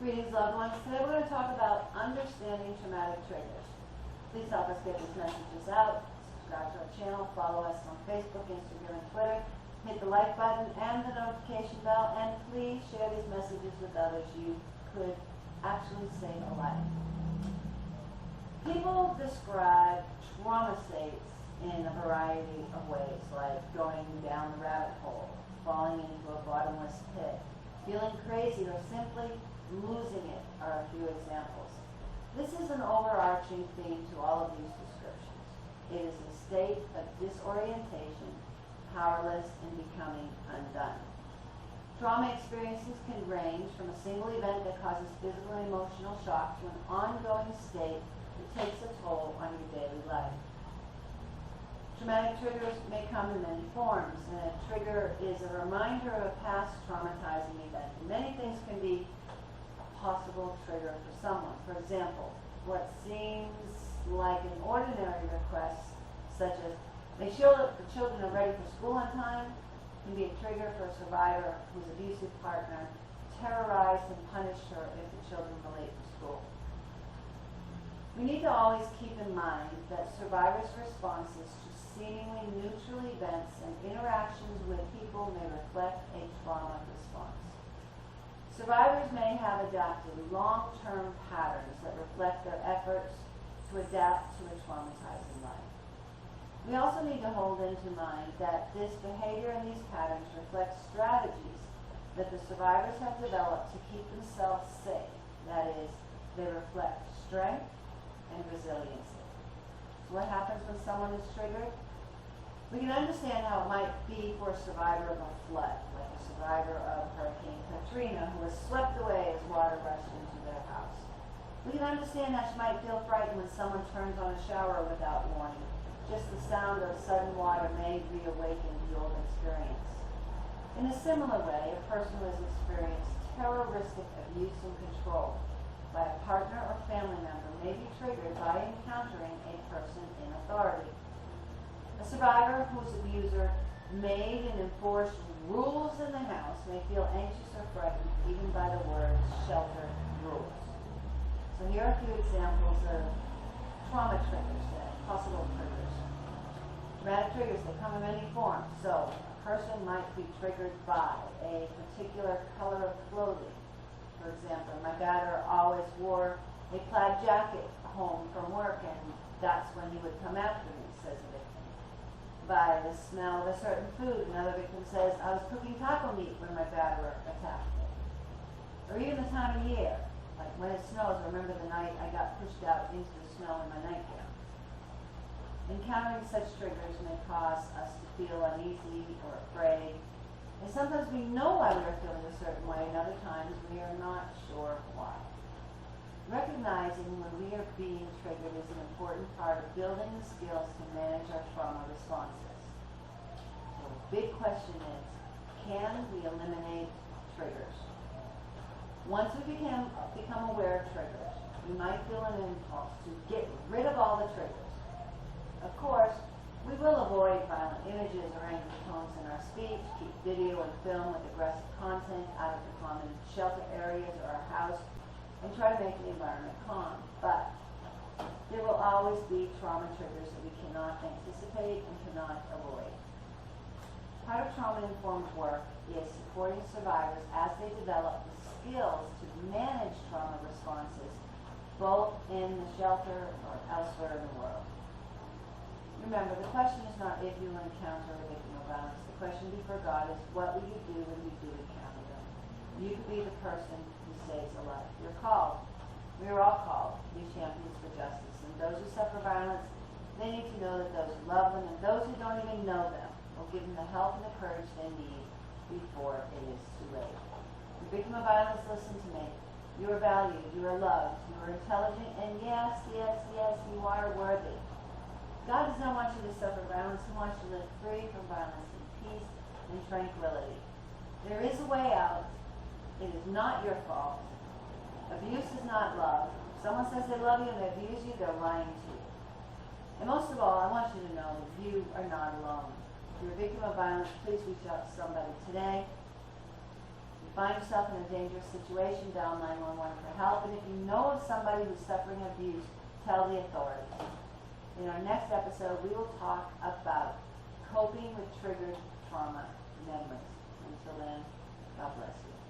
Greetings, loved ones. Today we're going to talk about understanding traumatic triggers. Please help us get these messages out. Subscribe to our channel. Follow us on Facebook, Instagram, and Twitter. Hit the like button and the notification bell. And please share these messages with others. You could actually save a life. People describe trauma states in a variety of ways, like going down the rabbit hole, falling into a bottomless pit, feeling crazy, or simply losing it are a few examples. This is an overarching theme to all of these descriptions. It is a state of disorientation, powerless, and becoming undone. Trauma experiences can range from a single event that causes physical and emotional shock to an ongoing state that takes a toll on your daily life. Traumatic triggers may come in many forms, and a trigger is a reminder of a past traumatizing event. And many things can be a possible trigger for someone. For example, what seems like an ordinary request, such as make sure that the children are ready for school on time, can be a trigger for a survivor whose abusive partner terrorized and punished her if the children were late for school. We need to always keep in mind that survivors' responses to seemingly neutral events and interactions with people may reflect a trauma response. Survivors may have adapted long-term patterns that reflect their efforts to adapt to a traumatizing life. We also need to hold into mind that this behavior and these patterns reflect strategies that the survivors have developed to keep themselves safe. That is, they reflect strength and resiliency. So what happens when someone is triggered? We can understand how it might be for a survivor of a flood, like a survivor of Hurricane Katrina who was swept away as water rushed into their house. We can understand how she might feel frightened when someone turns on a shower without warning. Just the sound of sudden water may reawaken the old experience. In a similar way, a person who has experienced terroristic abuse and control by a partner or family member may be triggered by encountering a person in authority. A survivor whose abuser made and enforced rules in the house may feel anxious or frightened even by the words shelter rules. So here are a few examples of trauma triggers, possible triggers. Traumatic triggers, they come in many forms. So a person might be triggered by a particular color of clothing. For example, my daughter always wore a plaid jacket home from work, and that's when he would come after me, says a victim. By the smell of a certain food, another victim says, I was cooking taco meat when my batterer attacked me. Or even the time of year, like when it snows, I remember the night I got pushed out into the snow in my nightgown. Encountering such triggers may cause us to feel uneasy or afraid. And sometimes we know why we are feeling a certain way, and other times we are not sure why. Recognizing when we are being triggered is an important part of building the skills to manage our trauma responses. So the big question is, can we eliminate triggers? Once we become aware of triggers, we might feel an impulse to get rid of all the triggers. Of course, we will avoid violent images or angry tones in our speech, keep video and film with aggressive content out of the common shelter areas or our house, and try to make the environment calm. But there will always be trauma triggers that we cannot anticipate and cannot avoid. Part of trauma-informed work is supporting survivors as they develop the skills to manage trauma responses, both in the shelter or elsewhere in the world. Remember, the question is not if you encounter a victim of violence. The question before God is, what will you do when you do encounter them? You could be the person who saves a life. You're called. We are all called to be champions for justice. And those who suffer violence, they need to know that those who love them and those who don't even know them will give them the help and the courage they need before it is too late. The victim of violence, listen to me. You are valued. You are loved. You are intelligent. And yes, yes, yes, you are worthy. God does not want you to suffer violence. He wants you to live free from violence in peace and tranquility. There is a way out. It is not your fault. Abuse is not love. If someone says they love you and they abuse you, they're lying to you. And most of all, I want you to know that you are not alone. If you're a victim of violence, please reach out to somebody today. If find yourself in a dangerous situation, dial 911 for help. And if you know of somebody who's suffering abuse, tell the authorities. In our next episode, we will talk about coping with triggered trauma memories. Until then, God bless you.